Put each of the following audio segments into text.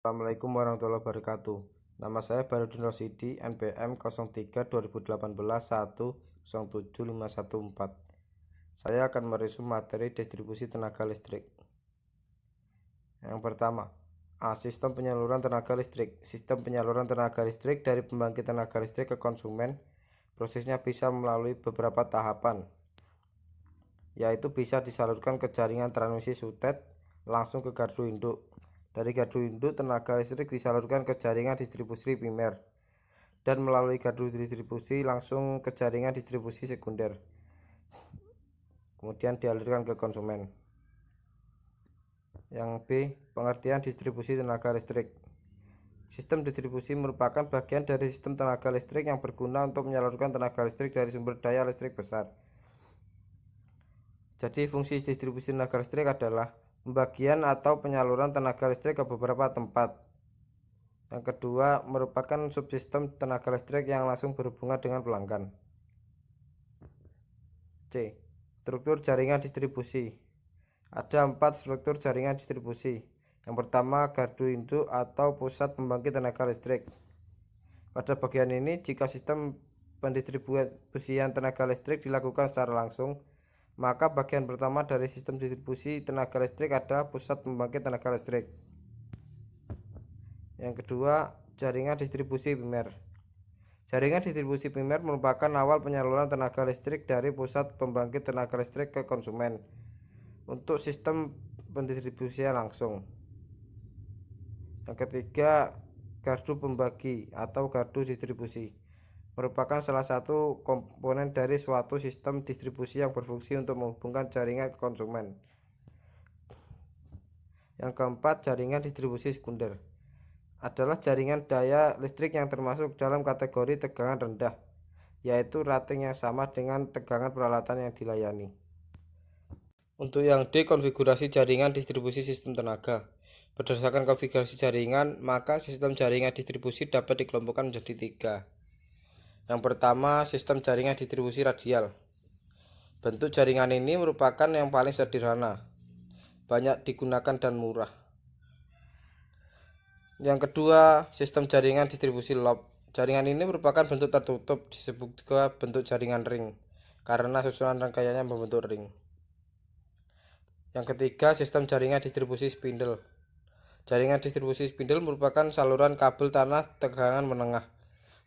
Assalamualaikum warahmatullahi wabarakatuh. Nama saya Bahrudin Rosidi, NPM 03 2018 107 514. Saya akan meresum materi distribusi tenaga listrik. Yang pertama, sistem penyaluran tenaga listrik. Sistem penyaluran tenaga listrik dari pembangkit tenaga listrik ke konsumen, prosesnya bisa melalui beberapa tahapan, yaitu bisa disalurkan ke jaringan transmisi sutet langsung ke gardu induk. Dari gardu induk, tenaga listrik disalurkan ke jaringan distribusi primer dan melalui gardu distribusi langsung ke jaringan distribusi sekunder, kemudian dialirkan ke konsumen. Yang B, pengertian distribusi tenaga listrik. Sistem distribusi merupakan bagian dari sistem tenaga listrik yang berguna untuk menyalurkan tenaga listrik dari sumber daya listrik besar. Jadi fungsi distribusi tenaga listrik adalah pembagian atau penyaluran tenaga listrik ke beberapa tempat. Yang kedua, merupakan subsistem tenaga listrik yang langsung berhubungan dengan pelanggan. C. Struktur jaringan distribusi. Ada 4 struktur jaringan distribusi. Yang pertama, gardu induk atau pusat pembangkit tenaga listrik. Pada bagian ini, jika sistem pendistribusian tenaga listrik dilakukan secara langsung, maka bagian pertama dari sistem distribusi tenaga listrik adalah pusat pembangkit tenaga listrik. Yang kedua, jaringan distribusi primer. Jaringan distribusi primer merupakan awal penyaluran tenaga listrik dari pusat pembangkit tenaga listrik ke konsumen untuk sistem pendistribusian langsung. Yang ketiga, gardu pembagi atau gardu distribusi merupakan salah satu komponen dari suatu sistem distribusi yang berfungsi untuk menghubungkan jaringan ke konsumen. Yang keempat, jaringan distribusi sekunder adalah jaringan daya listrik yang termasuk dalam kategori tegangan rendah, yaitu rating yang sama dengan tegangan peralatan yang dilayani. Untuk yang D, konfigurasi jaringan distribusi sistem tenaga. Berdasarkan konfigurasi jaringan, maka sistem jaringan distribusi dapat dikelompokkan menjadi 3. Yang pertama, sistem jaringan distribusi radial. Bentuk jaringan ini merupakan yang paling sederhana, banyak digunakan dan murah. Yang kedua, sistem jaringan distribusi loop. Jaringan ini merupakan bentuk tertutup, disebut juga bentuk jaringan ring, karena susunan rangkaiannya membentuk ring. Yang ketiga, sistem jaringan distribusi spindle. Jaringan distribusi spindle merupakan saluran kabel tanah tegangan menengah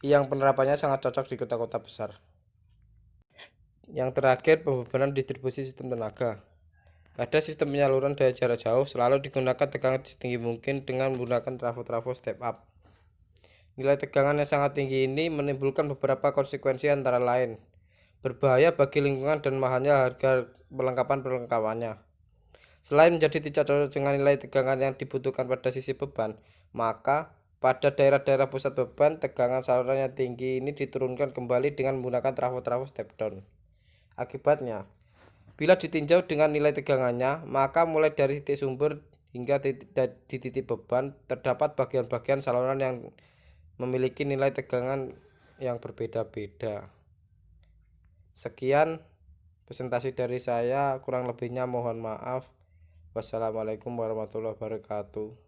yang penerapannya sangat cocok di kota-kota besar. Yang terakhir, pembebanan distribusi sistem tenaga. Pada sistem penyaluran daya jarak jauh selalu digunakan tegangan setinggi mungkin dengan menggunakan trafo-trafo step up. Nilai tegangan yang sangat tinggi ini menimbulkan beberapa konsekuensi antara lain berbahaya bagi lingkungan dan mahalnya harga perlengkapan-perlengkapannya. Selain menjadi tidak cocok dengan nilai tegangan yang dibutuhkan pada sisi beban, maka pada daerah-daerah pusat beban, tegangan saluran yang tinggi ini diturunkan kembali dengan menggunakan trafo-trafo step down. Akibatnya, bila ditinjau dengan nilai tegangannya, maka mulai dari titik sumber hingga di titik beban, terdapat bagian-bagian saluran yang memiliki nilai tegangan yang berbeda-beda. Sekian presentasi dari saya, kurang lebihnya mohon maaf. Wassalamualaikum warahmatullahi wabarakatuh.